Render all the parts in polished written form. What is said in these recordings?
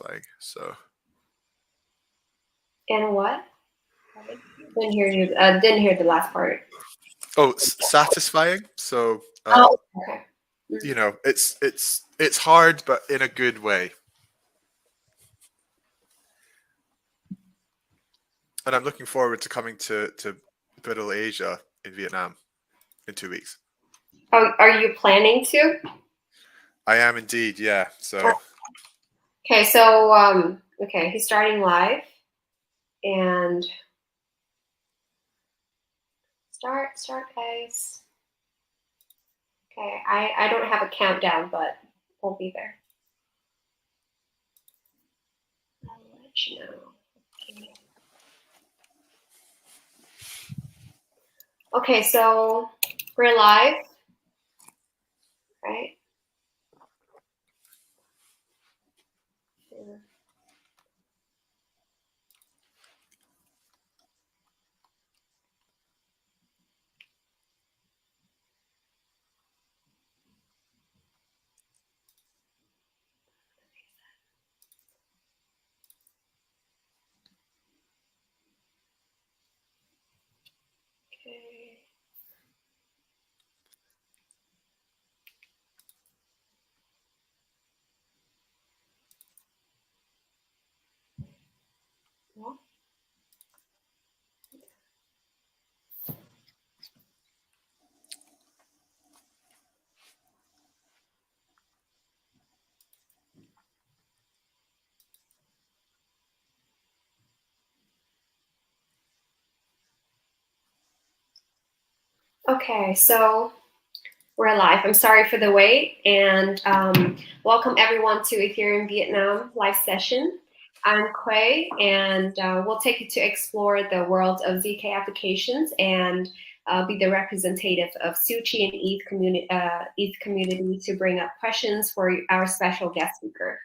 satisfying. So. And what? Didn't hear you. Didn't hear the last part. Oh, satisfying. So. Okay. You know, it's hard, but in a good way. And I'm looking forward to coming to Middle Asia in Vietnam in 2 weeks. Oh, are you planning to? I am indeed, yeah. So. Okay, so okay, he's starting live, and start, guys. Okay, I don't have a countdown, but we'll be there. I'll let you know. Okay, so we're live, right? Yeah. Okay. Well. Okay, so we're live. I'm sorry for the wait, and welcome everyone to Ethereum Vietnam live session. I'm Quay, and we'll take you to explore the world of ZK applications and be the representative of Suchi and ETH community to bring up questions for our special guest speaker.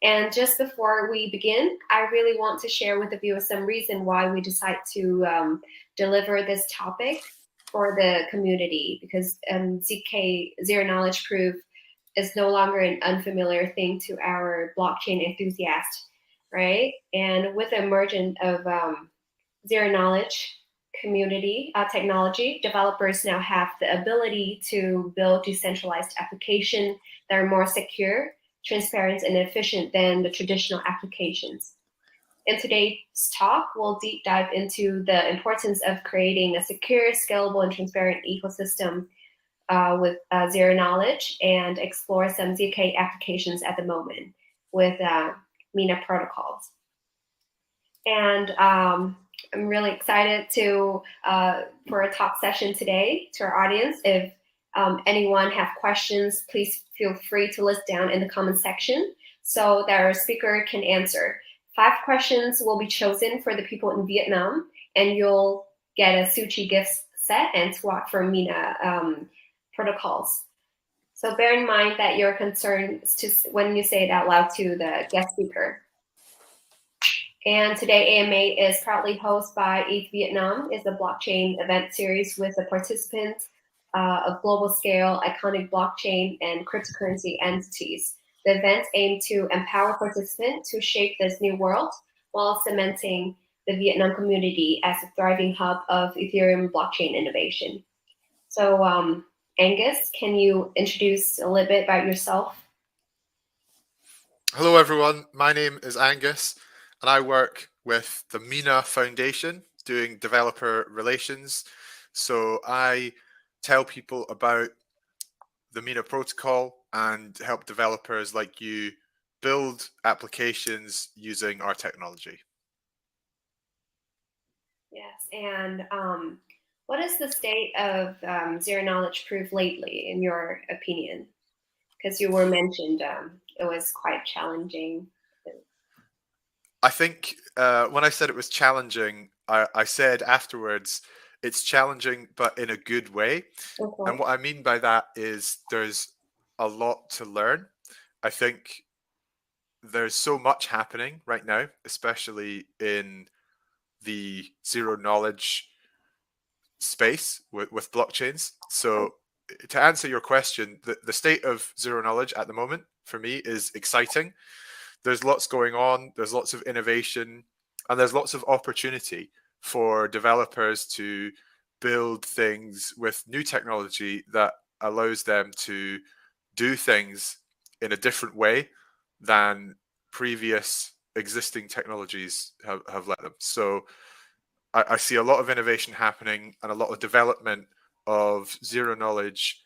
And just before we begin, I really want to share with the viewers some reason why we decide to deliver this topic for the community, because ZK, zero knowledge proof, is no longer an unfamiliar thing to our blockchain enthusiasts, right? And with the emergence of zero knowledge community technology, developers now have the ability to build decentralized applications that are more secure, transparent, and efficient than the traditional applications. In today's talk, we'll deep dive into the importance of creating a secure, scalable, and transparent ecosystem with zero knowledge, and explore some ZK applications at the moment with Mina Protocols. And I'm really excited for a talk session today to our audience. If anyone have questions, please feel free to list down in the comment section so that our speaker can answer. 5 questions will be chosen for the people in Vietnam, and you'll get a Suchi gift set and swap from Mina Protocols. So bear in mind that your concerns when you say it out loud to the guest speaker. And today AMA is proudly hosted by ETH Vietnam, is a blockchain event series with the participants of global scale, iconic blockchain, and cryptocurrency entities. The events aim to empower participants to shape this new world while cementing the Vietnam community as a thriving hub of Ethereum blockchain innovation. So Angus, can you introduce a little bit about yourself? Hello everyone, my name is Angus, and I work with the Mina Foundation doing developer relations. So I tell people about the Mina protocol and help developers like you build applications using our technology. Yes, and what is the state of zero knowledge proof lately, in your opinion? Because you were mentioned it was quite challenging. I think when I said it was challenging, I said afterwards, it's challenging, but in a good way. Okay. And what I mean by that is there's a lot to learn. I think there's so much happening right now, especially in the zero knowledge space with blockchains. So to answer your question, the state of zero knowledge at the moment for me is exciting. there's lots going on, there's lots of innovation, and there's lots of opportunity for developers to build things with new technology that allows them to do things in a different way than previous existing technologies have let them. So I see a lot of innovation happening and a lot of development of zero knowledge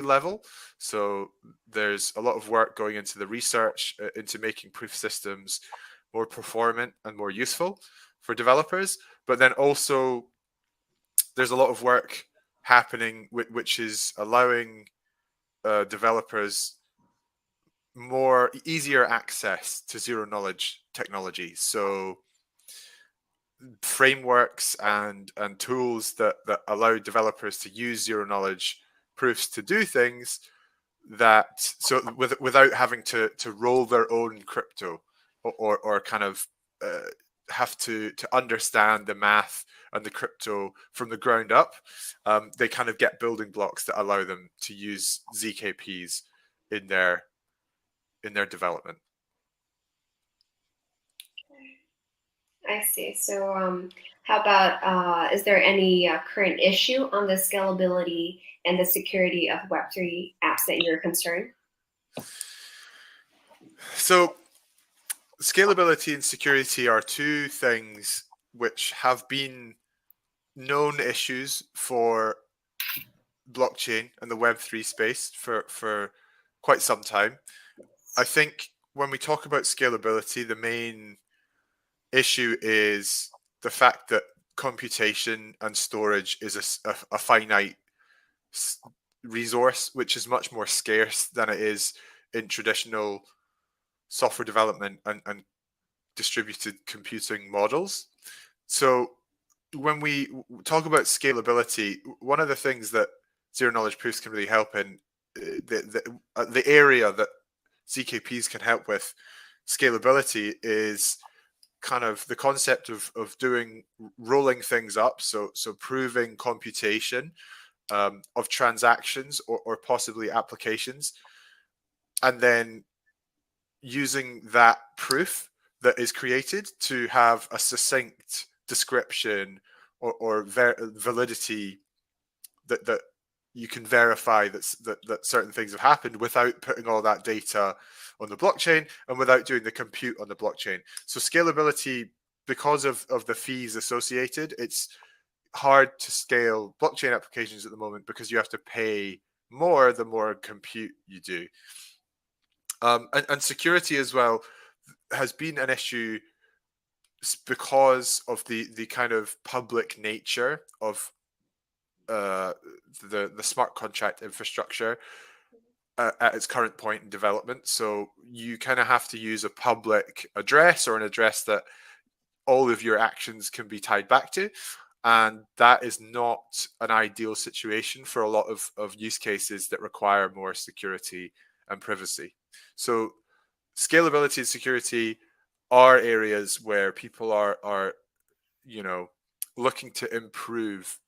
level. So there's a lot of work going into the research into making proof systems more performant and more useful for developers. But then also there's a lot of work happening which is allowing developers more easier access to zero knowledge technology. So frameworks and tools that allow developers to use zero knowledge proofs to do things that without having to roll their own crypto or kind of have to understand the math and the crypto from the ground up. They kind of get building blocks that allow them to use ZKPs in their development. I see. So how about, is there any current issue on the scalability and the security of Web3 apps that you're concerned? So scalability and security are two things which have been known issues for blockchain and the Web3 space for quite some time. I think when we talk about scalability, the main issue is the fact that computation and storage is a finite resource, which is much more scarce than it is in traditional software development and distributed computing models. So when we talk about scalability, one of the things that zero knowledge proofs can really help in, the area that ZKPs can help with scalability is kind of the concept of doing rolling things up, so proving computation of transactions or possibly applications, and then using that proof that is created to have a succinct description or validity that you can verify that certain things have happened without putting all that data on the blockchain and without doing the compute on the blockchain. So scalability, because of the fees associated, it's hard to scale blockchain applications at the moment because you have to pay more the more compute you do. And security as well has been an issue because of the kind of public nature of the smart contract infrastructure at its current point in development. So you kind of have to use a public address or an address that all of your actions can be tied back to. And that is not an ideal situation for a lot of use cases that require more security and privacy. So scalability and security are areas where people are looking to improve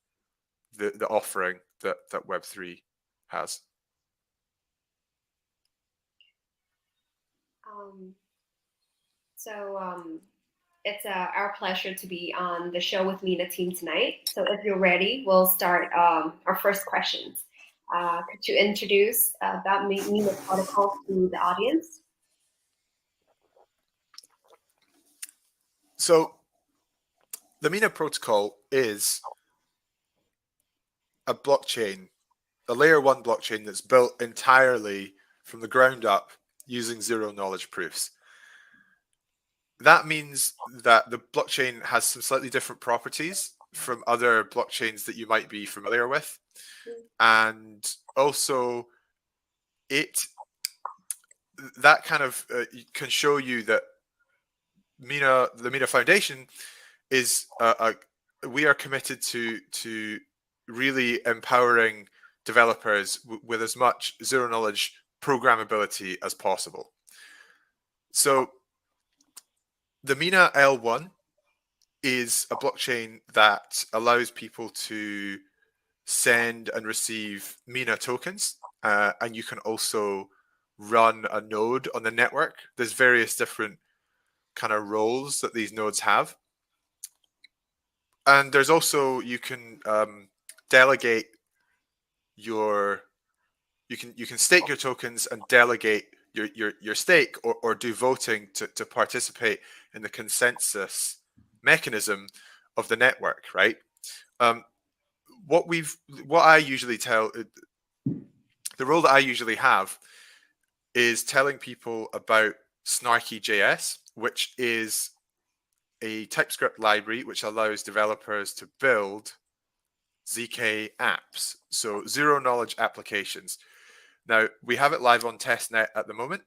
the offering that Web3 has. It's our pleasure to be on the show with Mina team tonight. So if you're ready, we'll start our first questions. Could you introduce about Mina Protocols to the audience? So the Mina Protocol is a blockchain, a layer 1 blockchain that's built entirely from the ground up using zero knowledge proofs. That means that the blockchain has some slightly different properties from other blockchains that you might be familiar with. And also that kind of can show you that the Mina Foundation is we are committed to really empowering developers with as much zero knowledge programmability as possible. So the Mina L1 is a blockchain that allows people to send and receive Mina tokens, and you can also run a node on the network. There's various different kind of roles that these nodes have. And there's also, you can delegate your, you can stake your tokens and delegate your stake, or do voting to participate in the consensus mechanism of the network, right? What I usually tell, the role that I usually have is telling people about Snarky.js, which is a TypeScript library which allows developers to build ZK apps, so zero knowledge applications. Now, we have it live on testnet at the moment,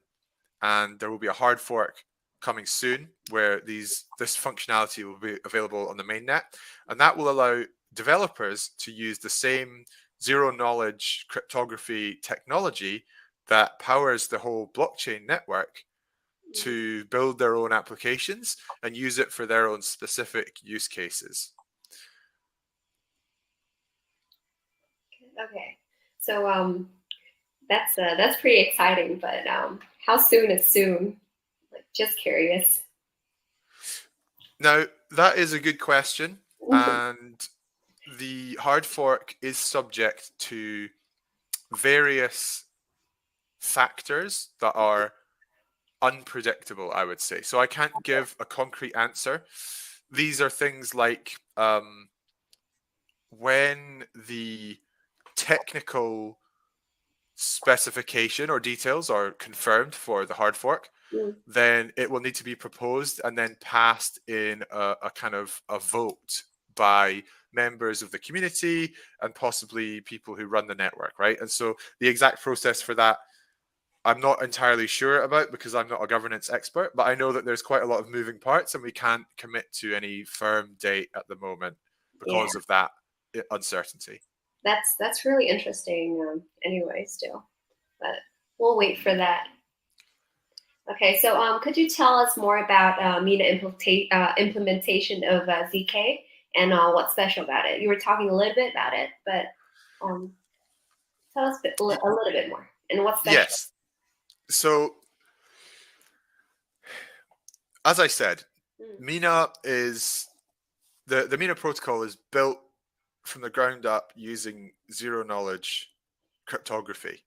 and there will be a hard fork coming soon where this functionality will be available on the mainnet, and that will allow developers to use the same zero knowledge cryptography technology that powers the whole blockchain network to build their own applications and use it for their own specific use cases. Okay, so that's pretty exciting, but how soon is soon? Like, just curious. Now, that is a good question, and the hard fork is subject to various factors that are unpredictable, I would say. So I can't give a concrete answer. These are things like when the technical specification or details are confirmed for the hard fork, then it will need to be proposed and then passed in a kind of a vote by members of the community and possibly people who run the network, right? And so the exact process for that, I'm not entirely sure about because I'm not a governance expert, but I know that there's quite a lot of moving parts and we can't commit to any firm date at the moment because of that uncertainty. That's really interesting. Anyway, still, but we'll wait for that. Okay, so could you tell us more about Mina implementation of ZK and what's special about it? You were talking a little bit about it, but tell us a little bit more and what's special. Yes. So, as I said, Mina is the Mina protocol is built from the ground up using zero knowledge cryptography.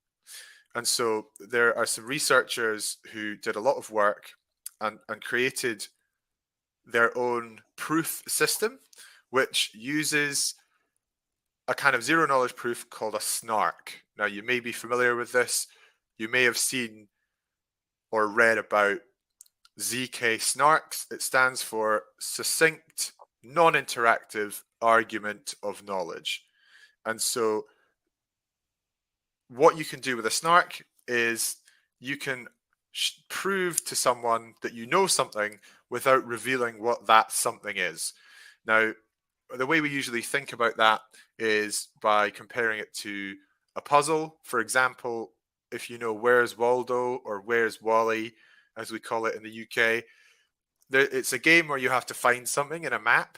And so there are some researchers who did a lot of work and created their own proof system, which uses a kind of zero knowledge proof called a snark. Now, you may be familiar with this. You may have seen or read about ZK snarks. It stands for succinct, non-interactive argument of knowledge. And so what you can do with a snark is you can prove to someone that you know something without revealing what that something is. Now, the way we usually think about that is by comparing it to a puzzle. For example, if you know Where's Waldo or Where's Wally, as we call it in the UK, it's a game where you have to find something in a map.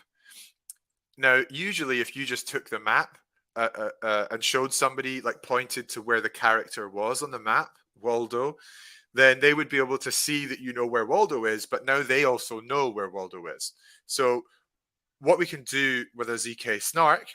Now, usually if you just took the map and showed somebody, like pointed to where the character was on the map, Waldo, then they would be able to see that you know where Waldo is, but now they also know where Waldo is. So what we can do with a ZK snark,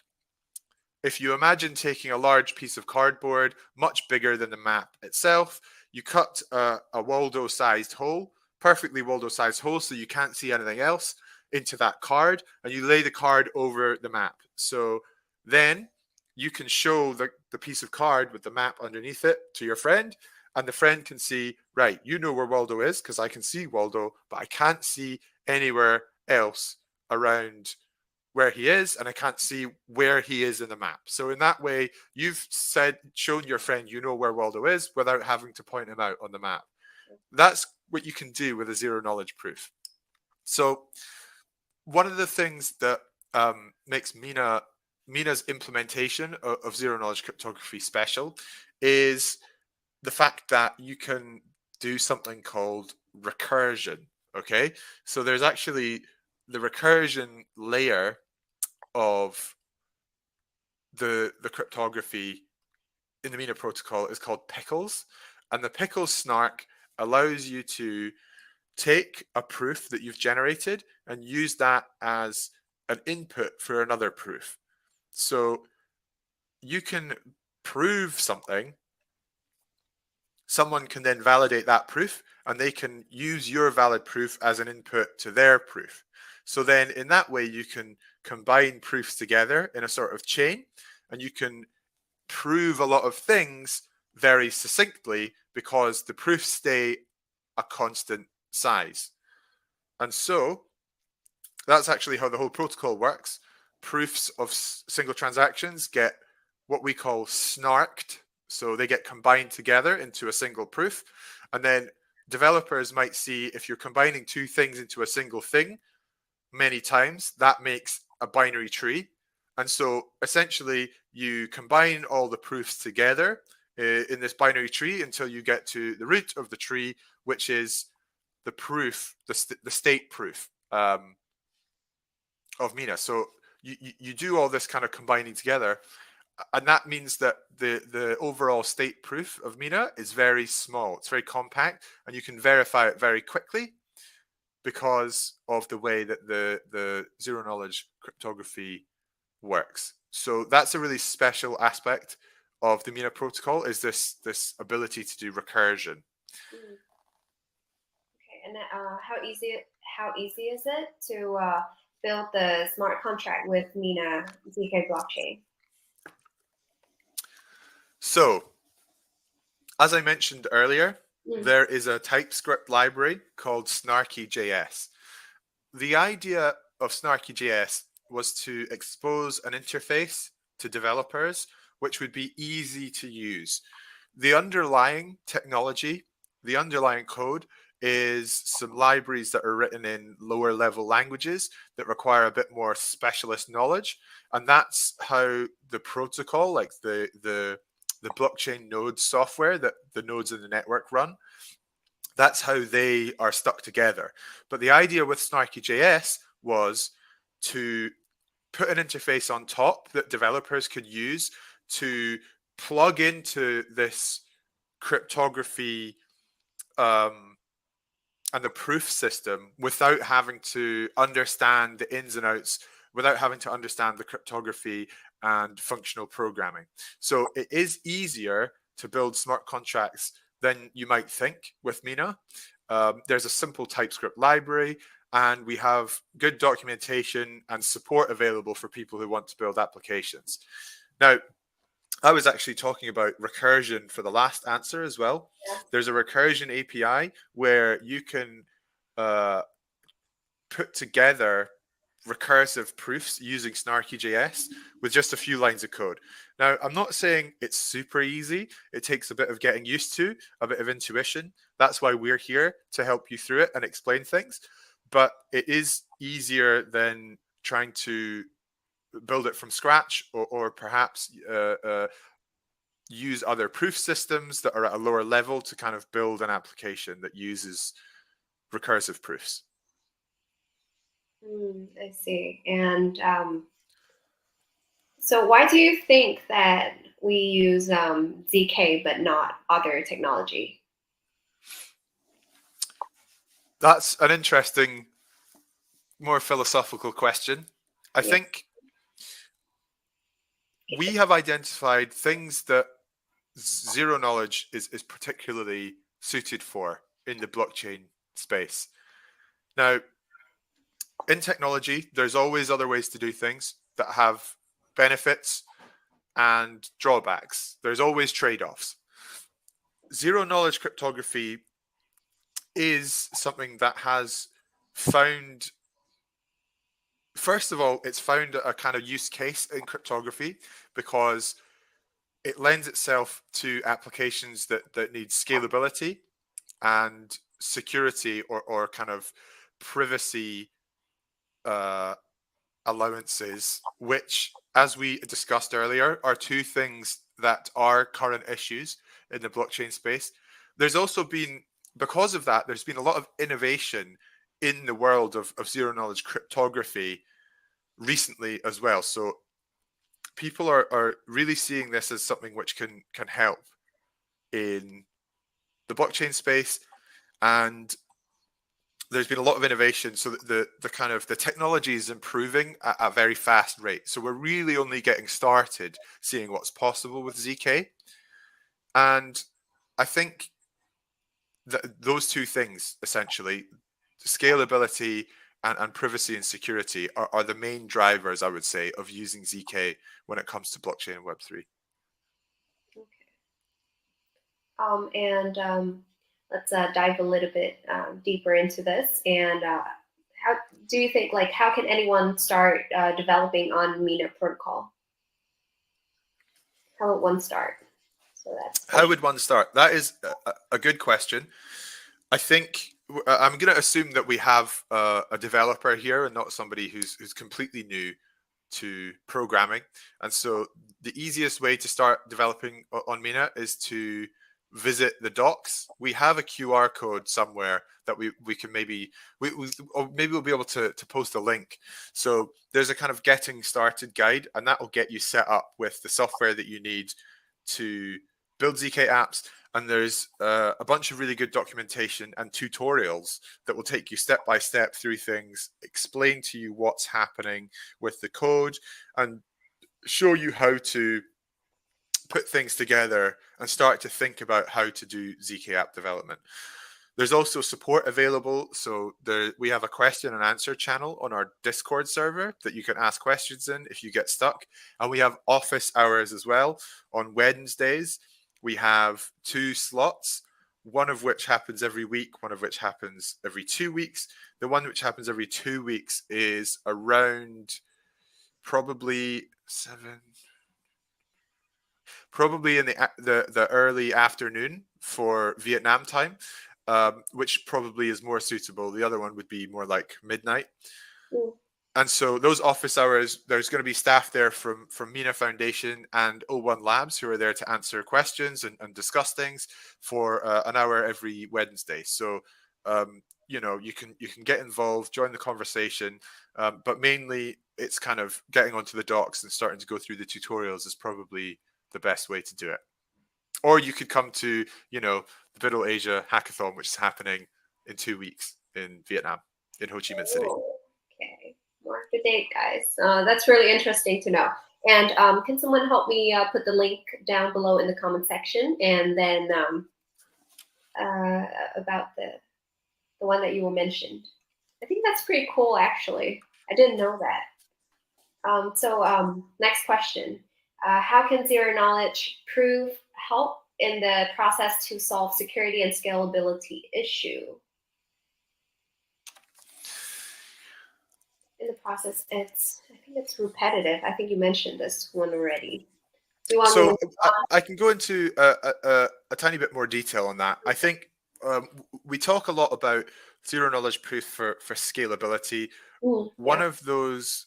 if you imagine taking a large piece of cardboard, much bigger than the map itself, you cut a Waldo-sized hole, perfectly Waldo-sized hole so you can't see anything else, into that card, and you lay the card over the map. So then you can show the piece of card with the map underneath it to your friend, and the friend can see, right, you know where Waldo is because I can see Waldo, but I can't see anywhere else around where he is, and I can't see where he is in the map. So in that way, you've shown your friend you know where Waldo is without having to point him out on the map. That's what you can do with a zero knowledge proof. So one of the things that makes Mina's implementation of zero knowledge cryptography special is the fact that you can do something called recursion. Okay, so there's actually the recursion layer of the cryptography in the Mina protocol is called pickles, and the pickles snark allows you to take a proof that you've generated and use that as an input for another proof. So you can prove something, someone can then validate that proof, and they can use your valid proof as an input to their proof. So then in that way, you can combine proofs together in a sort of chain, and you can prove a lot of things very succinctly because the proofs stay a constant size. And so that's actually how the whole protocol works. Proofs of single transactions get what we call snarked. So they get combined together into a single proof. And then developers might see if you're combining two things into a single thing many times, that makes a binary tree. And so essentially you combine all the proofs together in this binary tree until you get to the root of the tree, which is the proof, the state proof of Mina. So you do all this kind of combining together, and that means that the overall state proof of Mina is very small. It's very compact, and you can verify it very quickly because of the way that the zero knowledge cryptography works. So that's a really special aspect of the Mina protocol, is this ability to do recursion. Okay, and how easy is it to build the smart contract with Mina ZK blockchain? So, as I mentioned earlier, there is a TypeScript library called Snarky.js. The idea of Snarky.js was to expose an interface to developers which would be easy to use. The underlying technology, the underlying code, is some libraries that are written in lower level languages that require a bit more specialist knowledge. And that's how the protocol, like the blockchain node software that the nodes in the network run, that's how they are stuck together. But the idea with Snarky.js was to put an interface on top that developers could use to plug into this cryptography and the proof system without having to understand the ins and outs, without having to understand the cryptography and functional programming. So it is easier to build smart contracts than you might think with Mina. There's a simple TypeScript library, and we have good documentation and support available for people who want to build applications. Now, I was actually talking about recursion for the last answer as well. Yeah. There's a recursion API where you can put together recursive proofs using Snarky.js with just a few lines of code. Now, I'm not saying it's super easy. It takes a bit of getting used to, a bit of intuition. That's why we're here, to help you through it and explain things. But it is easier than trying to build it from scratch, or perhaps use other proof systems that are at a lower level to kind of build an application that uses recursive proofs. I see. And so why do you think that we use ZK but not other technology? That's an interesting, more philosophical question. I think we have identified things that zero knowledge is particularly suited for in the blockchain space. Now, in technology, there's always other ways to do things that have benefits and drawbacks. There's always trade-offs. Zero knowledge cryptography is something that has found, first of all, it's found a kind of use case in cryptography because it lends itself to applications that need scalability and security, or kind of privacy allowances, which, as we discussed earlier, are two things that are current issues in the blockchain space. There's also been, because of that, there's been a lot of innovation in the world of zero knowledge cryptography recently as well. So people are really seeing this as something which can help in the blockchain space, and there's been a lot of innovation. So the kind of the technology is improving at a very fast rate. So we're really only getting started seeing what's possible with ZK, and I think that those two things, essentially, scalability and privacy and security, are the main drivers, I would say, of using ZK when it comes to blockchain and Web3. Okay. Let's dive a little bit deeper into this. And how do you think, like, how can anyone start developing on Mina Protocol? How would one start? So that's how would one start? That is a good question. I think I'm going to assume that we have a developer here and not somebody who's completely new to programming. And so the easiest way to start developing on Mina is to visit the docs. We have a QR code somewhere that we can maybe we'll be able to post a link. So there's a kind of getting started guide, and that will get you set up with the software that you need to build ZK apps. And there's a bunch of really good documentation and tutorials that will take you step by step through things, explain to you what's happening with the code, and show you how to put things together and start to think about how to do ZK app development. There's also support available. So we have a question and answer channel on our Discord server that you can ask questions in if you get stuck. And we have office hours as well on Wednesdays. We have 2 slots, one of which happens every week, one of which happens every 2 weeks. The one which happens every 2 weeks is around probably in the early afternoon for Vietnam time, which probably is more suitable. The other one would be more like midnight. Mm. And so those office hours, there's going to be staff there from Mina Foundation and O1 Labs who are there to answer questions and discuss things for an hour every Wednesday. So, you know, you can get involved, join the conversation, but mainly it's kind of getting onto the docs and starting to go through the tutorials is probably the best way to do it. Or you could come to, you know, the Middle Asia Hackathon, which is happening in 2 weeks in Vietnam, in Ho Chi Minh City. Okay. Mark the date, guys. That's really interesting to know. And can someone help me put the link down below in the comment section? And then about the one that you mentioned. I think that's pretty cool, actually. I didn't know that. So next question. How can zero knowledge proof help in the process to solve security and scalability issue? In the process, I think it's repetitive. I think you mentioned this one already. Do you want so I can go into a tiny bit more detail on that. I think we talk a lot about zero knowledge proof for scalability. One of those,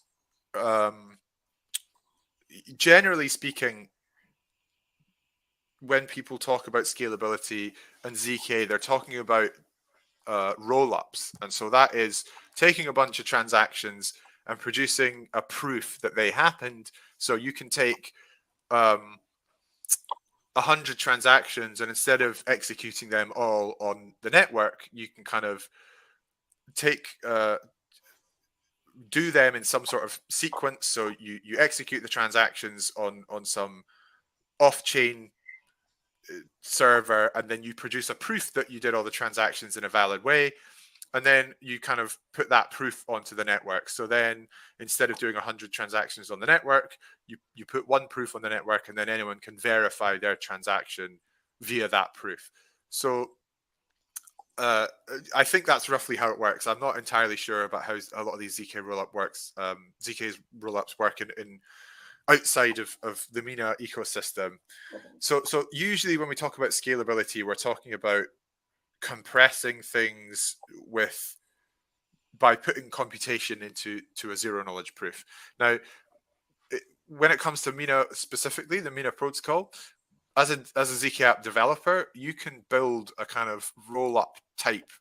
generally speaking, when people talk about scalability and ZK, they're talking about rollups. And so that is taking a bunch of transactions and producing a proof that they happened. So you can take 100 transactions, and instead of executing them all on the network, you can kind of take do them in some sort of sequence. So you execute the transactions on some off-chain server, and then you produce a proof that you did all the transactions in a valid way, and then you kind of put that proof onto the network. So then instead of doing 100 transactions on the network, you put one proof on the network, and then anyone can verify their transaction via that proof. So I think that's roughly how it works. I'm not entirely sure about how a lot of these ZK rollup works. ZK's rollups work in outside of the Mina ecosystem. So usually when we talk about scalability, we're talking about compressing things by putting computation into a zero knowledge proof. Now, when it comes to Mina specifically, the Mina protocol, as a ZK app developer, you can build a kind of roll-up type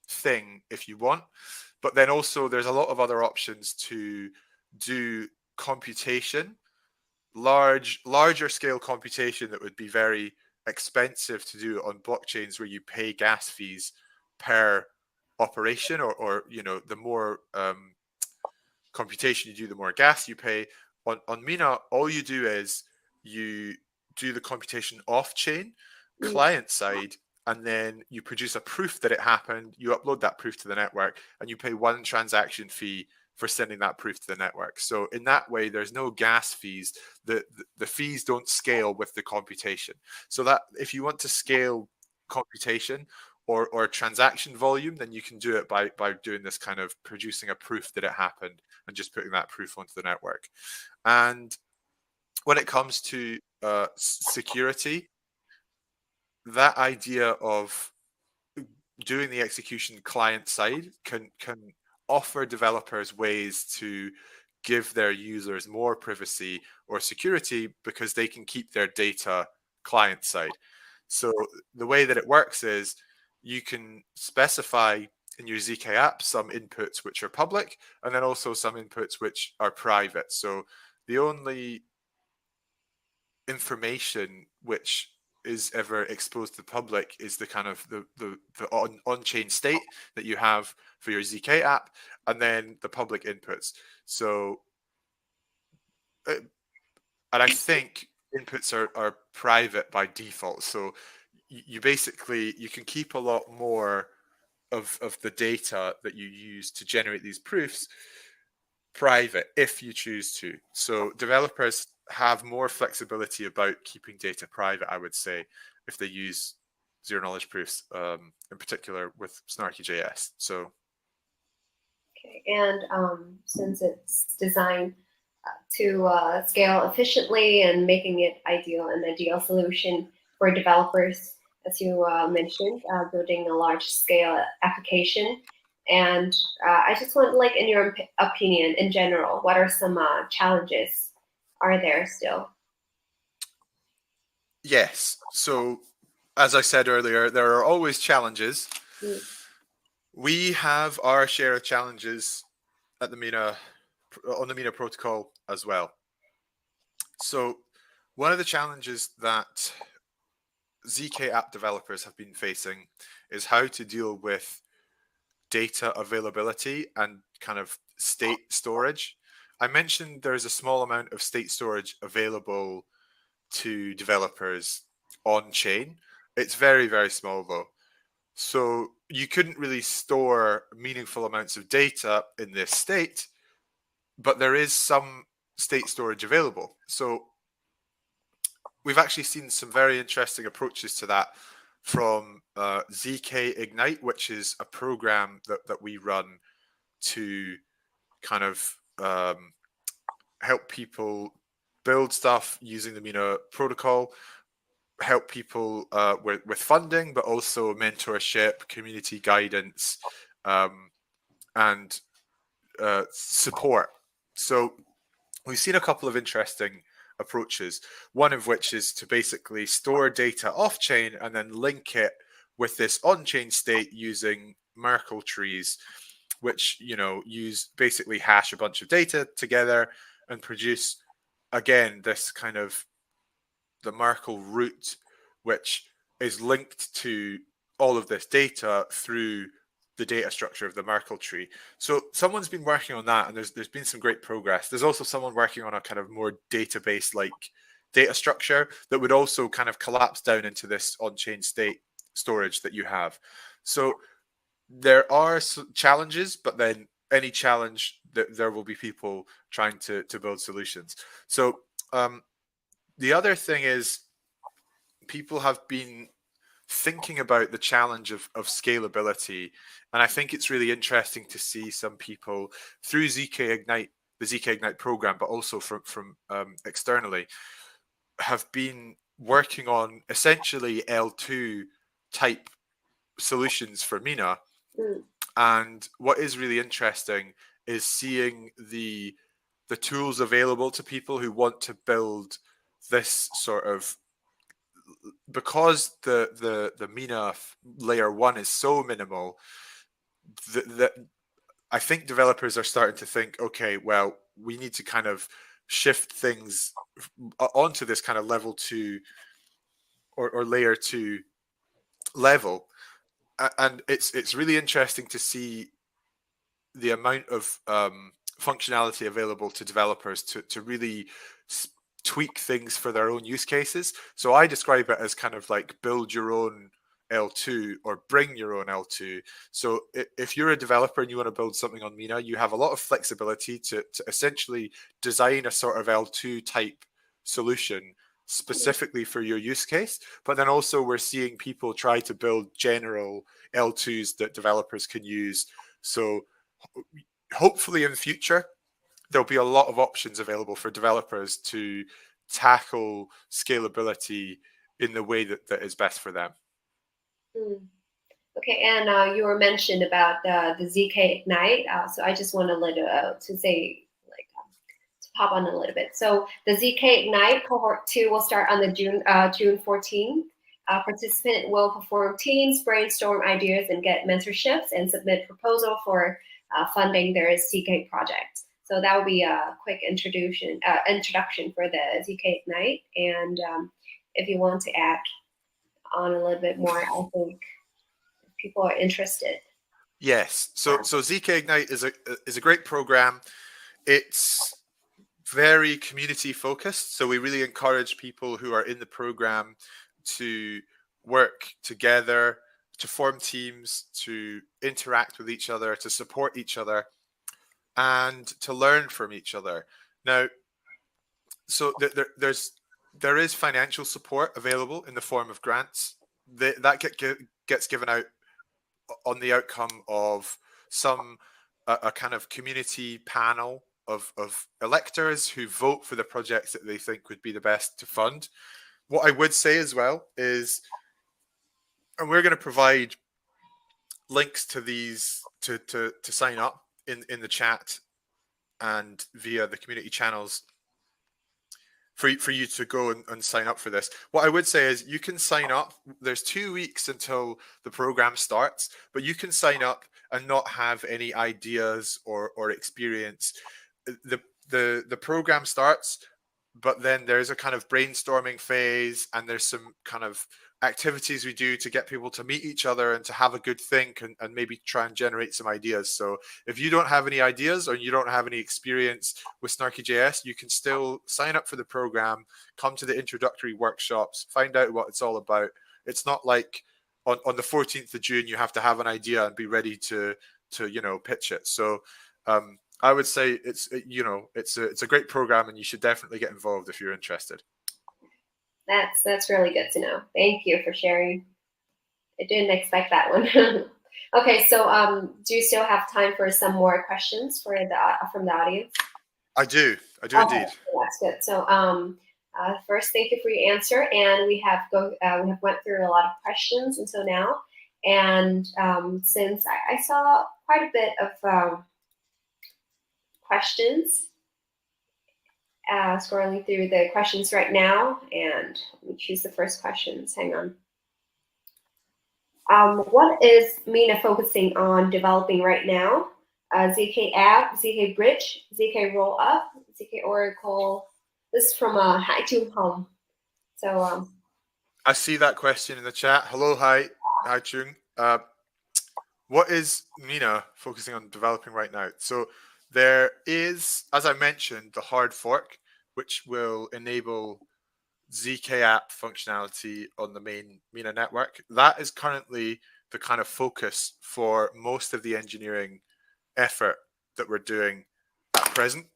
thing if you want, but then also there's a lot of other options to do computation larger scale computation that would be very expensive to do on blockchains where you pay gas fees per operation, or the more computation you do, the more gas you pay. On Mina, all you do is you do the computation off chain, client side, and then you produce a proof that it happened. You upload that proof to the network, and you pay one transaction fee for sending that proof to the network. So in that way, there's no gas fees. The fees don't scale with the computation. So that if you want to scale computation or transaction volume, then you can do it by doing this kind of producing a proof that it happened and just putting that proof onto the network. And when it comes to security, that idea of doing the execution client side can offer developers ways to give their users more privacy or security because they can keep their data client side. So the way that it works is you can specify in your ZK app some inputs which are public and then also some inputs which are private. So the only information which is ever exposed to the public is the kind of the on-chain state that you have for your ZK app, and then the public inputs. So, and I think inputs are private by default. So you basically, you can keep a lot more of the data that you use to generate these proofs private if you choose to. So developers have more flexibility about keeping data private, I would say, if they use zero knowledge proofs, in particular with Snarky.js. So, okay, and since it's designed to scale efficiently and making it an ideal solution for developers, as you mentioned, building a large scale application. And I just want, like, in your opinion, in general, what are some challenges are there still? yes. So, as I said earlier, there are always challenges. We have our share of challenges at the Mina, on the Mina protocol as well. So, one of the challenges that ZK app developers have been facing is how to deal with data availability and kind of state storage. I mentioned there's a small amount of state storage available to developers on chain. It's very, very small though. So you couldn't really store meaningful amounts of data in this state, but there is some state storage available. So we've actually seen some very interesting approaches to that from ZK Ignite, which is a program that we run to kind of help people build stuff using the Mina protocol, help people with funding, but also mentorship, community guidance, and support. So we've seen a couple of interesting approaches, one of which is to basically store data off chain and then link it with this on chain state using Merkle trees, which use basically hash a bunch of data together and produce again this kind of the Merkle root, which is linked to all of this data through the data structure of the Merkle tree. So someone's been working on that, and there's been some great progress. There's also someone working on a kind of more database-like data structure that would also kind of collapse down into this on-chain state storage that you have. So there are challenges, but then any challenge, there will be people trying to build solutions. So the other thing is people have been thinking about the challenge of scalability. And I think it's really interesting to see some people through ZK Ignite, the ZK Ignite program, but also from externally, have been working on essentially L2 type solutions for Mina. And what is really interesting is seeing the tools available to people who want to build this sort of, because the Mina layer 1 is so minimal, that I think developers are starting to think, okay, well, we need to kind of shift things onto this kind of level 2 or layer 2 level. And it's really interesting to see the amount of functionality available to developers to really tweak things for their own use cases. So I describe it as kind of like build your own L2 or bring your own L2. So if you're a developer and you want to build something on Mina, you have a lot of flexibility to essentially design a sort of L2 type solution specifically for your use case. But then also we're seeing people try to build general L2s that developers can use. So hopefully in the future, there'll be a lot of options available for developers to tackle scalability in the way that is best for them. Okay, and you were mentioned about the ZK Ignite. So I just want to say, like, to pop on a little bit. So the ZK Ignite cohort 2 will start on the June 14th. Participant will perform teams, brainstorm ideas, and get mentorships, and submit proposal for funding their ZK project. So that will be a quick introduction for the ZK Ignite. And if you want to add on a little bit more, I think people are interested. Yes. So ZK Ignite is a great program. It's very community focused. So we really encourage people who are in the program to work together, to form teams, to interact with each other, to support each other, and to learn from each other. Now, so there is financial support available in the form of grants that gets given out on the outcome of a kind of community panel of electors who vote for the projects that they think would be the best to fund. What I would say as well is, and we're going to provide links to these to sign up in the chat and via the community channels for you to go and sign up for this. What I would say is you can sign up. There's 2 weeks until the program starts, but you can sign up and not have any ideas or experience. The program starts, but then there's a kind of brainstorming phase, and there's some kind of activities we do to get people to meet each other and to have a good think and maybe try and generate some ideas. So if you don't have any ideas or you don't have any experience with Snarky.js, you can still sign up for the program, come to the introductory workshops, find out what it's all about. It's not like on the 14th of June, you have to have an idea and be ready to pitch it. So I would say it's a great program, and you should definitely get involved if you're interested. That's really good to know. Thank you for sharing. I didn't expect that one. Okay, so do you still have time for some more questions from the audience? I do Okay, indeed. that's good. So first, thank you for your answer, and we have went through a lot of questions until now, and since I saw quite a bit of questions. Scrolling through the questions right now, and let me choose the first questions. Hang on. What is Mina focusing on developing right now? ZK app, ZK bridge, ZK rollup, ZK Oracle. This is from Hai Chung Hong. So I see that question in the chat. Hello, Hai Chung. What is Mina focusing on developing right now? So there is, as I mentioned, the hard fork, which will enable ZK app functionality on the main Mina network. That is currently the kind of focus for most of the engineering effort that we're doing at present.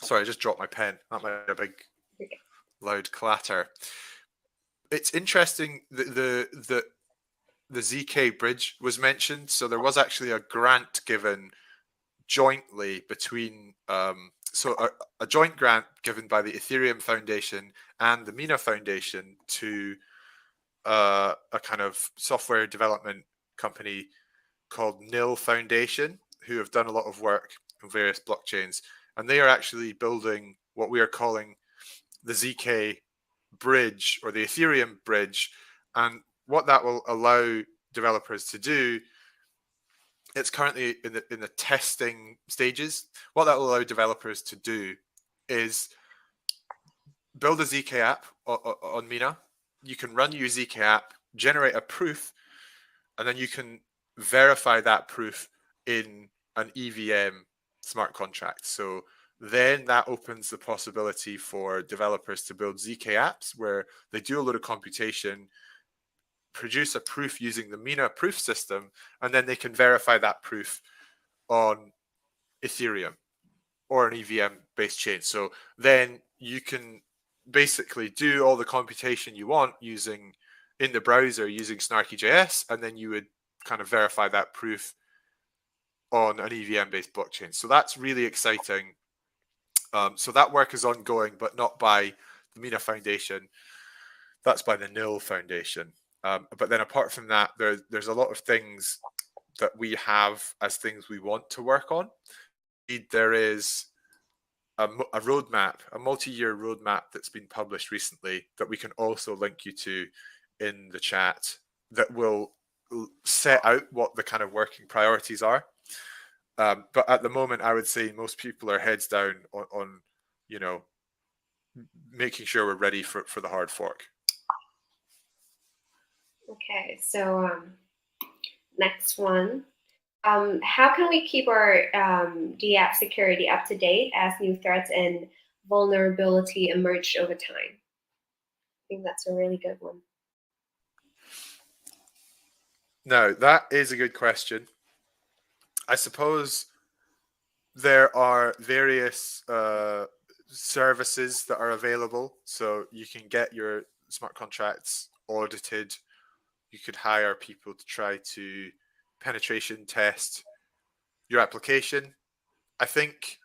Sorry, I just dropped my pen. That might be a big, loud clatter. It's interesting that the ZK bridge was mentioned. So there was actually a grant given jointly between a joint grant given by the Ethereum Foundation and the Mina Foundation to a kind of software development company called NIL Foundation, who have done a lot of work on various blockchains, and they are actually building what we are calling the ZK bridge or the Ethereum bridge. And what that will allow developers to do, it's currently in the testing stages. What that will allow developers to do is build a ZK app on Mina. You can run your ZK app, generate a proof, and then you can verify that proof in an EVM smart contract. So then that opens the possibility for developers to build ZK apps where they do a lot of computation, produce a proof using the Mina proof system, and then they can verify that proof on Ethereum or an EVM-based chain. So then you can basically do all the computation you want using in the browser using Snarky.js, and then you would kind of verify that proof on an EVM-based blockchain. So that's really exciting. So that work is ongoing, but not by the Mina Foundation. That's by the NIL Foundation. But then apart from that, there's a lot of things that we have as things we want to work on. There is a roadmap, a multi-year roadmap that's been published recently that we can also link you to in the chat that will set out what the kind of working priorities are. But at the moment, I would say most people are heads down on you know, making sure we're ready for the hard fork. Okay, so next one. How can we keep our DApp security up to date as new threats and vulnerability emerge over time? I think that's a really good one. Now, that is a good question. I suppose there are various services that are available. So you can get your smart contracts audited. You could hire people to try to penetration test your application. I think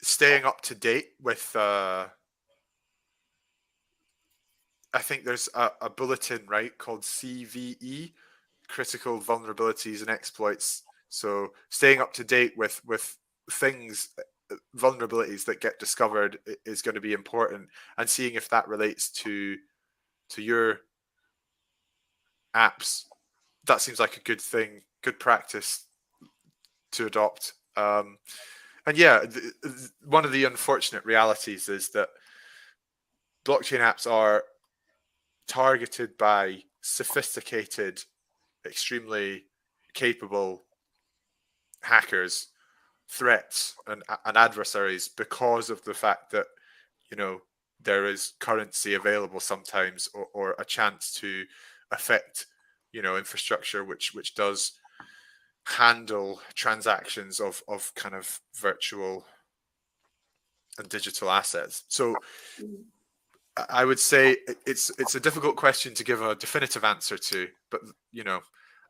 staying up to date with I think there's a bulletin, right, called CVE, Critical Vulnerabilities and Exploits. So staying up to date with things, vulnerabilities that get discovered is going to be important, and seeing if that relates to your apps. That seems like a good thing, good practice to adopt. And yeah, one of the unfortunate realities is that blockchain apps are targeted by sophisticated, extremely capable hackers, threats, and adversaries because of the fact that, you know, there is currency available sometimes, or a chance to affect, you know, infrastructure which does handle transactions of kind of virtual and digital assets. So I would say it's a difficult question to give a definitive answer to, but, you know,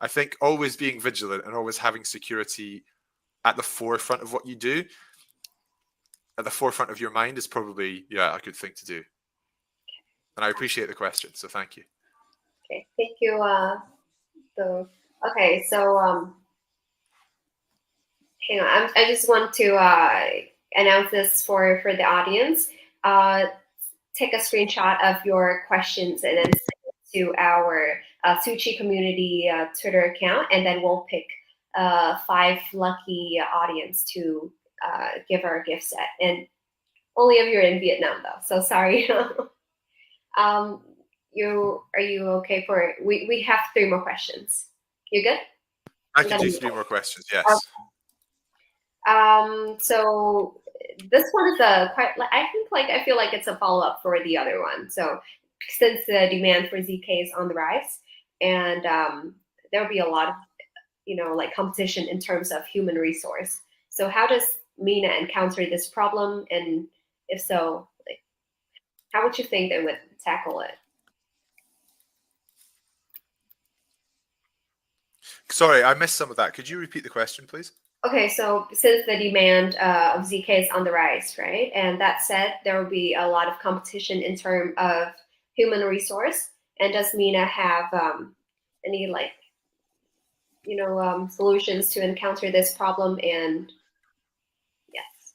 I think always being vigilant and always having security at the forefront of what you do, at the forefront of your mind, is probably, yeah, a good thing to do. And I appreciate the question, so thank you. Okay, thank you. Okay, so hang on, I just want to announce this for the audience. Take a screenshot of your questions and then send it to our Suchi community Twitter account, and then we'll pick 5 lucky audience to give our gift set. And only if you're in Vietnam, though. So sorry. Are you okay for we have 3 more questions? You good? I can do 3 more questions. Yes. So this one is I feel like it's a follow-up for the other one. So since the demand for ZK is on the rise, and there'll be a lot of, you know, like competition in terms of human resource. So how does Mina encounter this problem? And if so, like, how would you think they would tackle it? Sorry, I missed some of that. Could you repeat the question, please? Okay, so since the demand of ZK is on the rise, right? And that said, there will be a lot of competition in terms of human resource. And does Mina have any, like, you know, solutions to encounter this problem? And yes,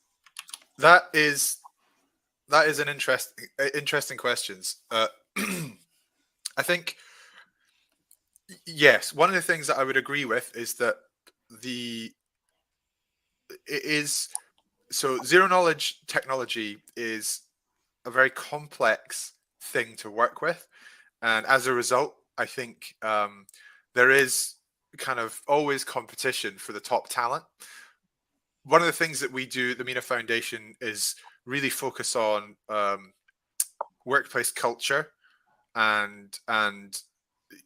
that is an interesting questions. I think, yes, one of the things that I would agree with is that it is So zero knowledge technology is a very complex thing to work with, and as a result, I think there is kind of always competition for the top talent. One of the things that we do at the Mina Foundation is really focus on workplace culture, and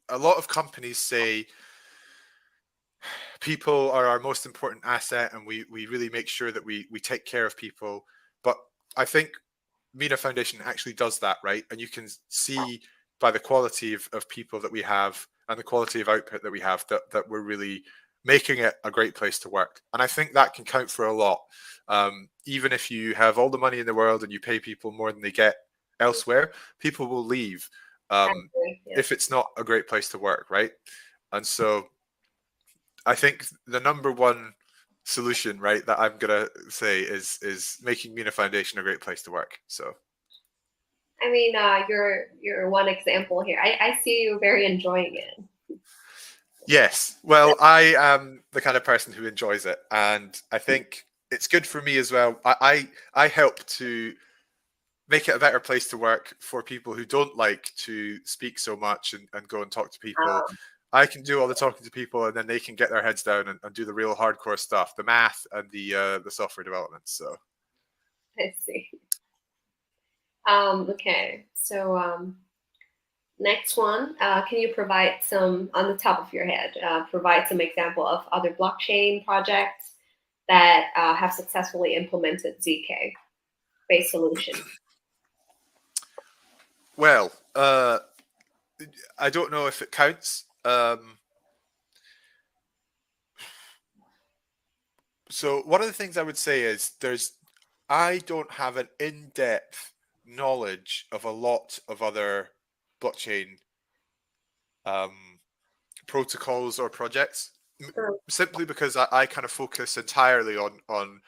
a lot of companies say people are our most important asset, and we really make sure that we take care of people. But I think Mina Foundation actually does that, right? And you can see by the quality of people that we have and the quality of output that we have that we're really making it a great place to work. And I think that can count for a lot. Even if you have all the money in the world and you pay people more than they get elsewhere, people will leave if it's not a great place to work, right? And so I think the number one solution, right, that I'm gonna say is making Mina Foundation a great place to work. So, I mean, you're one example here. I see you very enjoying it. yes, well, I am the kind of person who enjoys it, and I think it's good for me as well. I help to make it a better place to work for people who don't like to speak so much and go and talk to people. I can do all the talking to people, and then they can get their heads down and do the real hardcore stuff, the math and the software development. So I see. Okay, so next one, can you provide some, on the top of your head, provide some example of other blockchain projects that have successfully implemented Zk-based solution? Well, I don't know if it counts. So one of the things I would say is I don't have an in-depth knowledge of a lot of other blockchain protocols or projects, simply because I kind of focus entirely on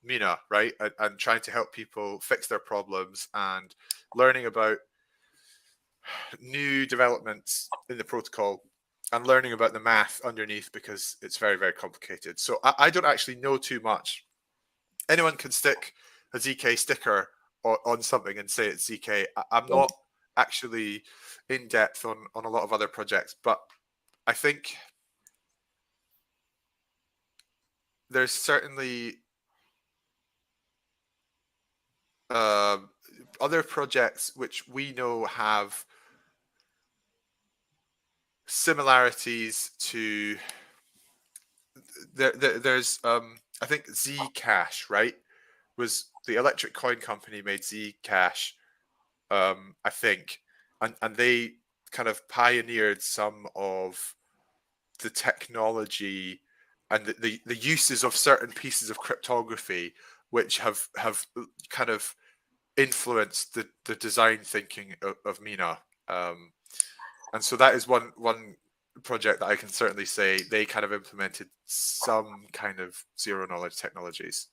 Mina, right, and trying to help people fix their problems and learning about new developments in the protocol and learning about the math underneath, because it's very, very complicated. So I don't actually know too much. Anyone can stick a ZK sticker on something and say it's ZK. I'm not actually in depth on a lot of other projects, but I think there's certainly other projects which we know have similarities to there's I think Zcash, right, was the electric coin company made Zcash, I think, and they kind of pioneered some of the technology and the uses of certain pieces of cryptography which have kind of influenced the design thinking of Mina, and so that is one project that I can certainly say they kind of implemented some kind of zero knowledge technologies.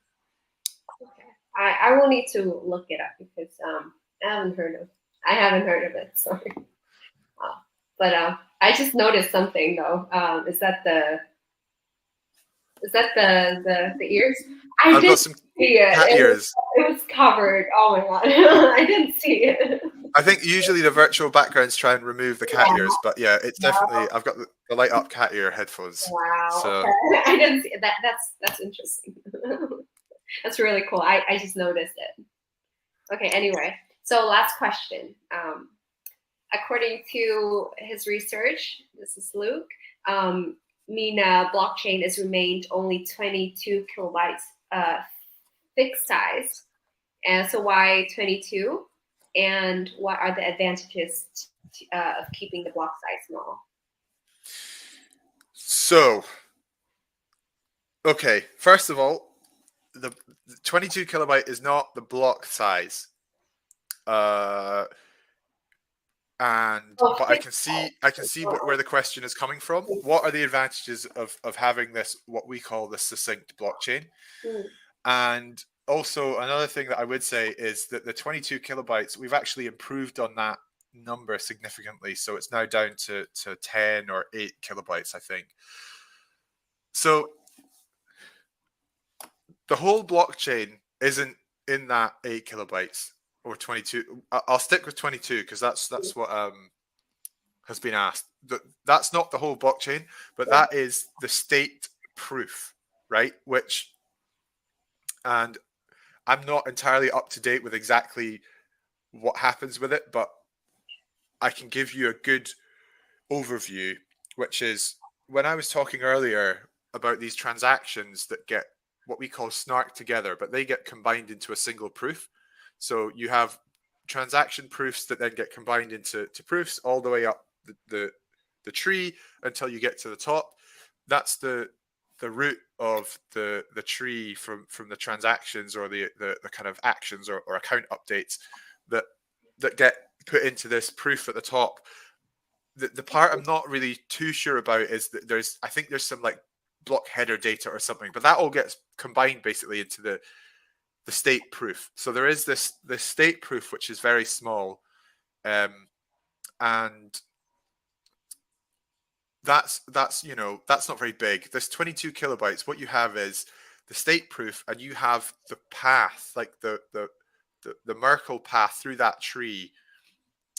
Okay, I will need to look it up because I haven't heard of it. Sorry, but I just noticed something though. Is that the ears? I've got some see it. cat ears. It was covered. Oh my god, I didn't see it. I think usually the virtual backgrounds try and remove the cat ears, but yeah, it's definitely, I've got the light up cat ear headphones. Wow. So okay. I didn't see that. That's interesting. That's really cool. I just noticed it. Okay. Anyway, so last question. According to his research, this is Luke. Mina blockchain has remained only 22 kilobytes fixed size. And so why 22? And what are the advantages of keeping the block size small? So, okay, first of all, the 22 kilobyte is not the block size. But I can see where the question is coming from. What are the advantages of having this, what we call the succinct blockchain? And also another thing that I would say is that the 22 kilobytes, we've actually improved on that number significantly. So it's now down to 10 or 8 kilobytes, I think. So the whole blockchain isn't in that 8 kilobytes or 22. I'll stick with 22 because that's what has been asked. That's not the whole blockchain, but that is the state proof, right? And I'm not entirely up to date with exactly what happens with it, but I can give you a good overview, which is when I was talking earlier about these transactions that get what we call snarked together, but they get combined into a single proof. So you have transaction proofs that then get combined into proofs all the way up the tree until you get to the top. That's the root of the tree from the transactions or the kind of actions or account updates that get put into this proof at the top. The part I'm not really too sure about is that I think there's some like block header data or something, but that all gets combined basically into the state proof. So there is this state proof which is very small, and that's not very big. This 22 kilobytes. What you have is the state proof, and you have the path, like the Merkle path through that tree.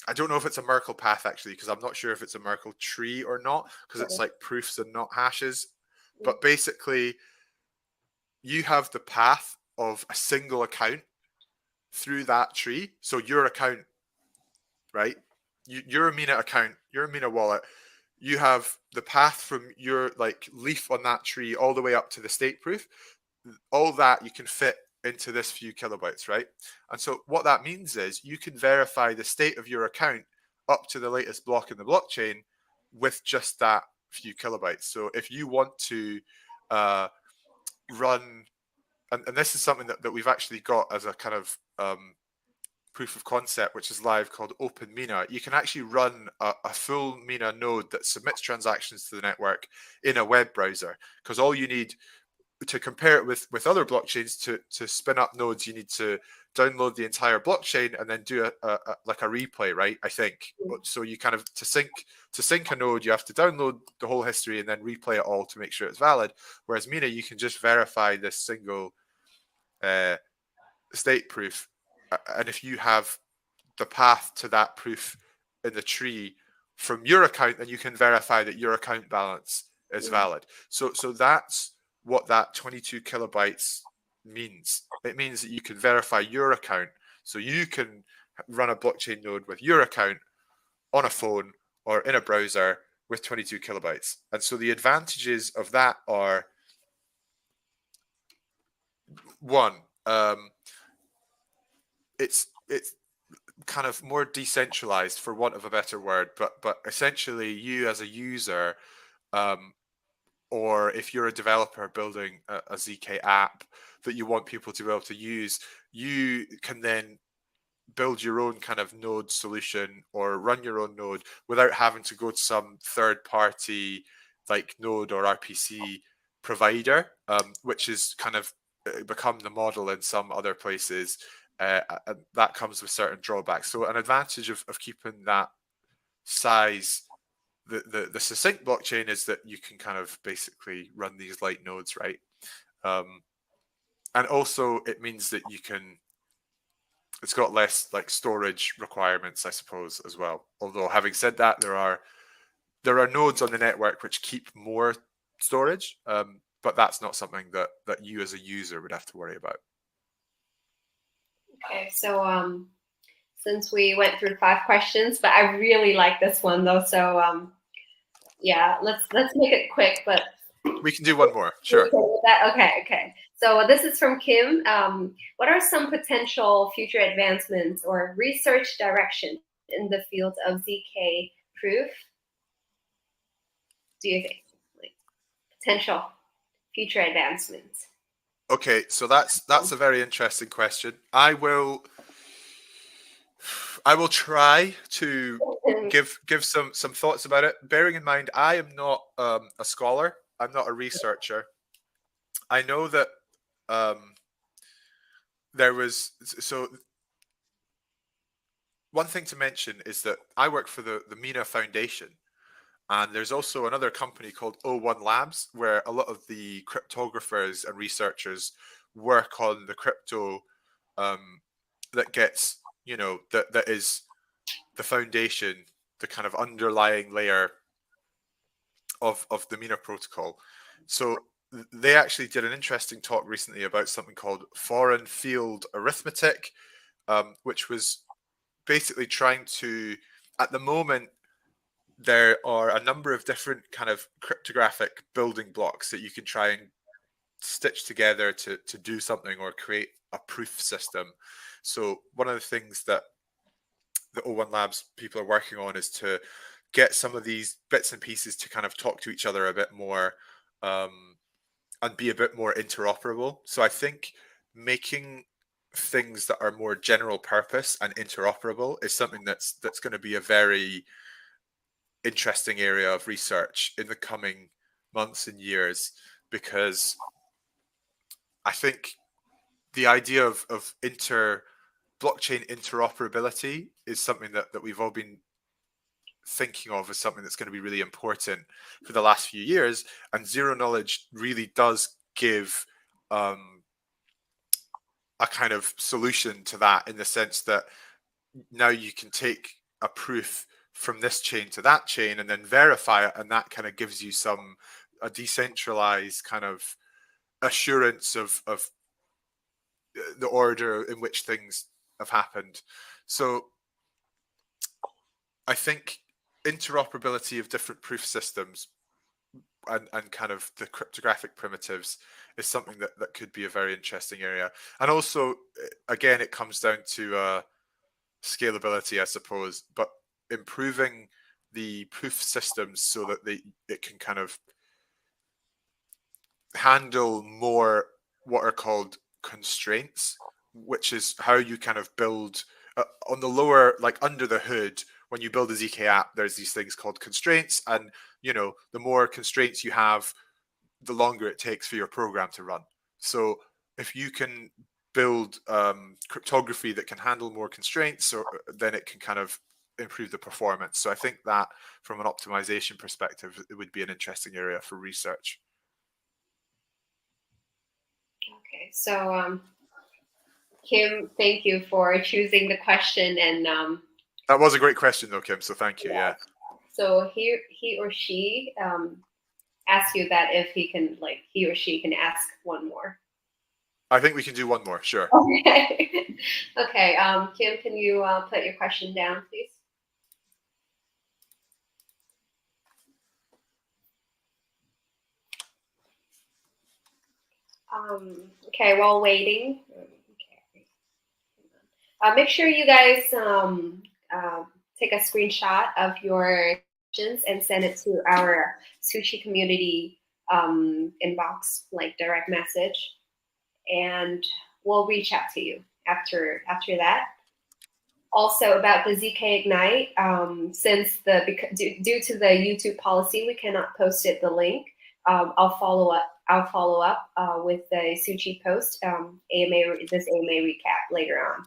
I don't know if it's a Merkle path actually, because I'm not sure if it's a Merkle tree or not, because it's like proofs and not hashes. But basically, you have the path of a single account through that tree. So your account, right? Your Mina account, your Mina wallet, you have the path from your like leaf on that tree all the way up to the state proof. All that you can fit into this few kilobytes, right? And so what that means is you can verify the state of your account up to the latest block in the blockchain with just that few kilobytes. So if you want to run, and this is something that we've actually got as a kind of proof of concept, which is live, called Open Mina. You can actually run a full Mina node that submits transactions to the network in a web browser, because all you need to compare it with other blockchains to spin up nodes, you need to download the entire blockchain and then do a replay, right? I think so. You kind of to sync a node, you have to download the whole history and then replay it all to make sure it's valid. Whereas Mina, you can just verify this single state proof, and if you have the path to that proof in the tree from your account, then you can verify that your account balance is valid. So that's what that 22 kilobytes means. It means that you can verify your account, so you can run a blockchain node with your account on a phone or in a browser with 22 kilobytes. And so the advantages of that are, one, it's kind of more decentralized, for want of a better word, but essentially you as a user, or if you're a developer building a ZK app that you want people to be able to use, you can then build your own kind of node solution or run your own node without having to go to some third party like node or RPC provider, which is kind of become the model in some other places. And that comes with certain drawbacks. So an advantage of keeping that size, the succinct blockchain, is that you can kind of basically run these light nodes, right? And also it means that it's got less like storage requirements, I suppose, as well. Although having said that, there are nodes on the network which keep more storage, but that's not something that you as a user would have to worry about. Okay, so since we went through 5 questions, but I really like this one though. So yeah, let's make it quick, but we can do one more. Sure. Okay. So this is from Kim. What are some potential future advancements or research direction in the field of ZK proof? Do you think, like, potential future advancements? Okay, so that's a very interesting question. I will try to give some thoughts about it, bearing in mind I am not a scholar. I'm not a researcher. I know that there was, so one thing to mention is that I work for the Mina Foundation, and there's also another company called O1 Labs, where a lot of the cryptographers and researchers work on the crypto that gets, that is the foundation, the kind of underlying layer of the Mina protocol. So they actually did an interesting talk recently about something called foreign field arithmetic, which was basically trying to, at the moment, there are a number of different kind of cryptographic building blocks that you can try and stitch together to do something or create a proof system. So one of the things that the O1 Labs people are working on is to get some of these bits and pieces to kind of talk to each other a bit more, and be a bit more interoperable. So I think making things that are more general purpose and interoperable is something that's going to be a very interesting area of research in the coming months and years, because I think the idea of blockchain interoperability is something that we've all been thinking of as something that's going to be really important for the last few years, and zero knowledge really does give a kind of solution to that, in the sense that now you can take a proof from this chain to that chain and then verify it, and that kind of gives you a decentralized kind of assurance of the order in which things have happened. So I think interoperability of different proof systems and kind of the cryptographic primitives is something that could be a very interesting area. And also, again, it comes down to scalability, I suppose, but improving the proof systems so that it can kind of handle more what are called constraints, which is how you kind of build on the lower, like under the hood. When you build a ZK app, there's these things called constraints, and the more constraints you have, the longer it takes for your program to run. So if you can build cryptography that can handle more constraints, then it can kind of improve the performance. So I think that from an optimization perspective, it would be an interesting area for research. Okay, so Kim, thank you for choosing the question, and that was a great question though, Kim, so thank you. Yeah. So he or she asked you that if he or she can ask one more. I think we can do one more, sure. Okay. Okay, Kim, can you put your question down, please? Okay, while waiting, make sure you guys take a screenshot of your questions and send it to our Sushi community inbox, like direct message, and we'll reach out to you after that. Also about the ZK Ignite, since due to the YouTube policy, we cannot post the link. I'll follow up with the Sushi post, this AMA recap later on.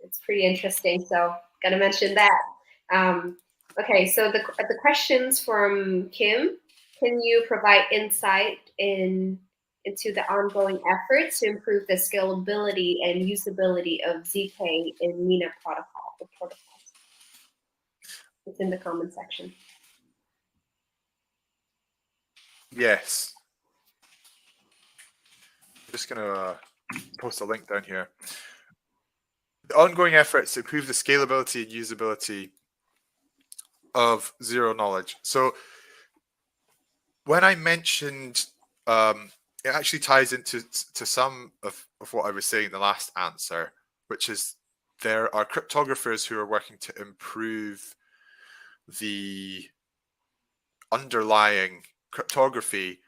It's pretty interesting, so gotta mention that. Okay, so the questions from Kim: can you provide insight into the ongoing efforts to improve the scalability and usability of ZK in Mina protocols? It's in the comment section. Yes. I'm just gonna post a link down here. The ongoing efforts to improve the scalability and usability of zero knowledge. So when I mentioned, it actually ties into some of what I was saying in the last answer, which is there are cryptographers who are working to improve the underlying cryptography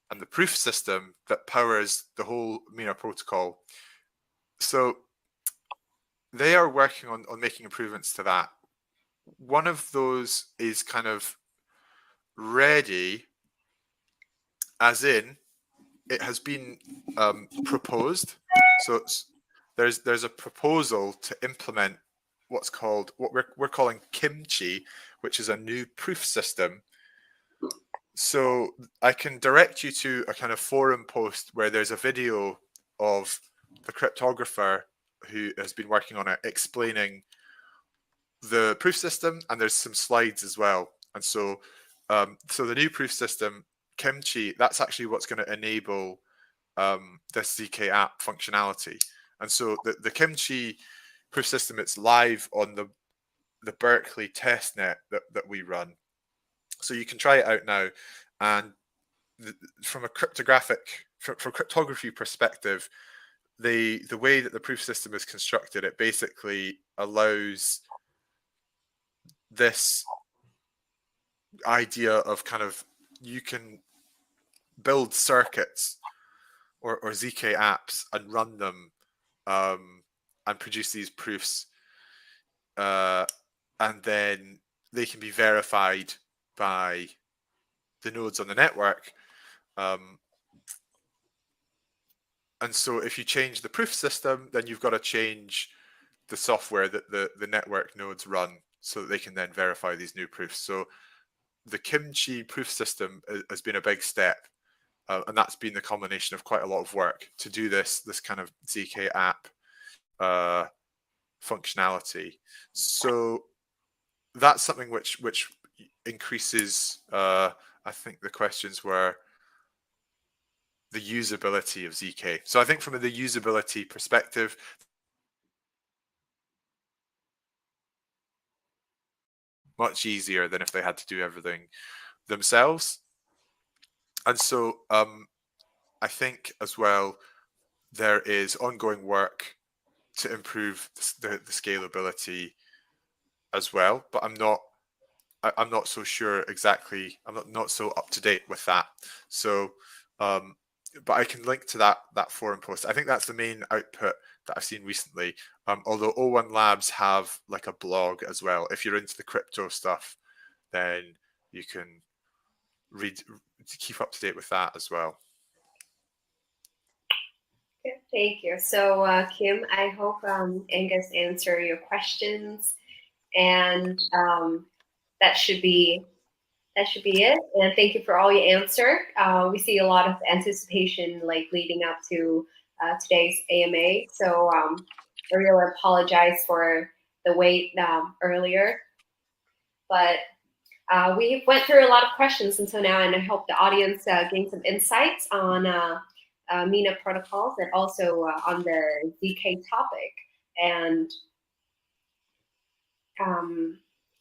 and the proof system that powers the whole Mina protocol. So they are working on making improvements to that. One of those is kind of ready, as in it has been proposed. So there's a proposal to implement what we're calling Kimchi, which is a new proof system So I can direct you to a kind of forum post where there's a video of the cryptographer who has been working on it explaining the proof system, and there's some slides as well. And so so the new proof system, Kimchi, that's actually what's going to enable this ZK app functionality. And so the Kimchi proof system, it's live on the Berkeley testnet that we run. So you can try it out now. And from a cryptography perspective, the way that the proof system is constructed, it basically allows this idea of kind of, you can build circuits or ZK apps and run them and produce these proofs, and then they can be verified by the nodes on the network. And so if you change the proof system, then you've got to change the software that the network nodes run so that they can then verify these new proofs. So the Kimchi proof system has been a big step, and that's been the culmination of quite a lot of work to do this kind of ZK app functionality. So that's something which increases, I think the questions were the usability of ZK. So I think from the usability perspective, much easier than if they had to do everything themselves. And so I think as well, there is ongoing work to improve the scalability as well, but I'm not so sure exactly. I'm not so up to date with that. So but I can link to that forum post. I think that's the main output that I've seen recently. Although O1 Labs have like a blog as well. If you're into the crypto stuff, then you can read to keep up to date with that as well. Okay, thank you. So Kim, I hope Angus answered your questions, and that should be it. And thank you for all your answer. We see a lot of anticipation like leading up to today's AMA. So I really apologize for the wait earlier, but we went through a lot of questions until now, and I hope the audience gained some insights on Mina Protocols and also on the ZK topic. And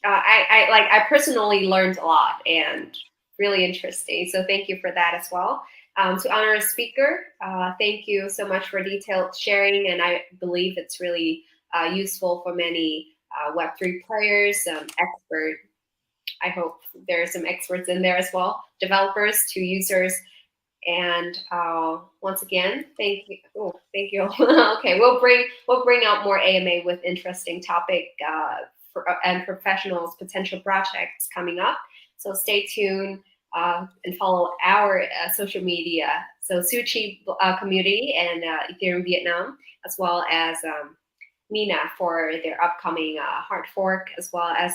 I personally learned a lot and really interesting. So thank you for that as well. To honor a speaker, thank you so much for detailed sharing, and I believe it's really useful for many Web3 players, expert. I hope there are some experts in there as well, developers to users. And once again, thank you. Oh, thank you. Okay, we'll bring out more AMA with interesting topic and professionals, potential projects coming up. So stay tuned and follow our social media. So Suchi community and Ethereum Vietnam, as well as Mina for their upcoming hard fork, as well as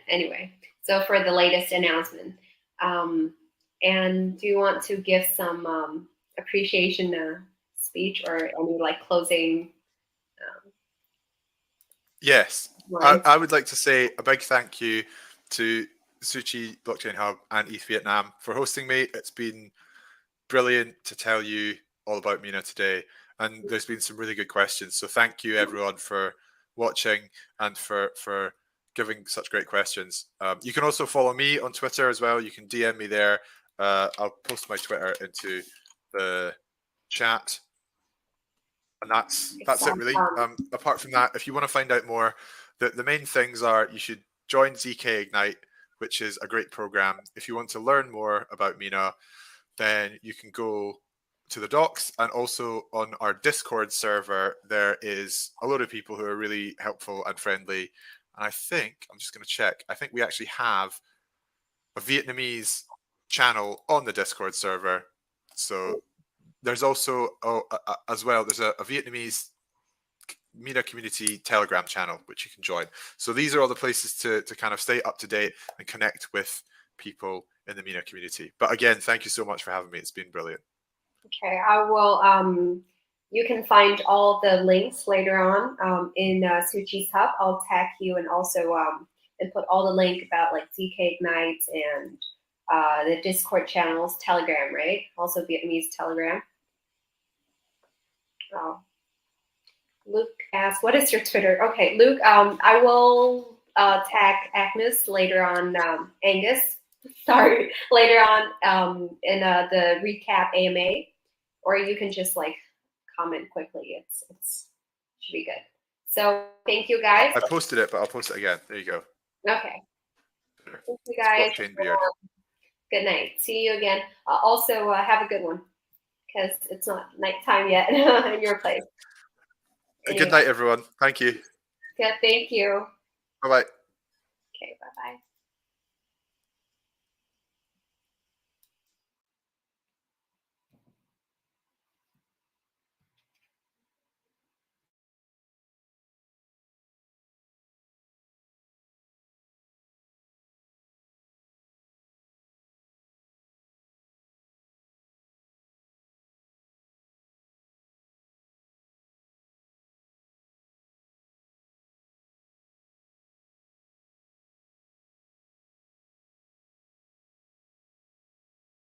anyway. So for the latest announcement. And do you want to give some appreciation speech or any like closing? Yes, I would like to say a big thank you to Suchi Blockchain Hub and ETH Vietnam for hosting me. It's been brilliant to tell you all about Mina today, and there's been some really good questions. So thank you everyone for watching and for giving such great questions. You can also follow me on Twitter as well. You can DM me there. I'll post my Twitter into the chat. And that's it really. Apart from that, if you want to find out more, the main things are you should join ZK Ignite, which is a great program. If you want to learn more about Mina, then you can go to the docs, and also on our Discord server, there is a load of people who are really helpful and friendly. And I think, I'm just going to check, I think we actually have a Vietnamese channel on the Discord server. So there's also, as well, there's a Vietnamese Mina community Telegram channel, which you can join. So these are all the places to kind of stay up to date and connect with people in the Mina community. But again, thank you so much for having me. It's been brilliant. Okay, I will. You can find all the links later on in Suchi's Hub. I'll tag you and also and put all the link about like ZK Ignite and the Discord channels, Telegram, right? Also Vietnamese Telegram. Oh. Luke asked, "What is your Twitter?" Okay, Luke. I will tag Agnes later on. Angus, sorry, later on in the recap AMA, or you can just like comment quickly. It's should be good. So thank you guys. I posted it, but I'll post it again. There you go. Okay. Thank you guys. Blockchain beard. Good night. See you again. Also, have a good one because it's not nighttime yet in your place. Anyway. Good night, everyone. Thank you. Yeah, thank you. Bye-bye. Okay, bye-bye.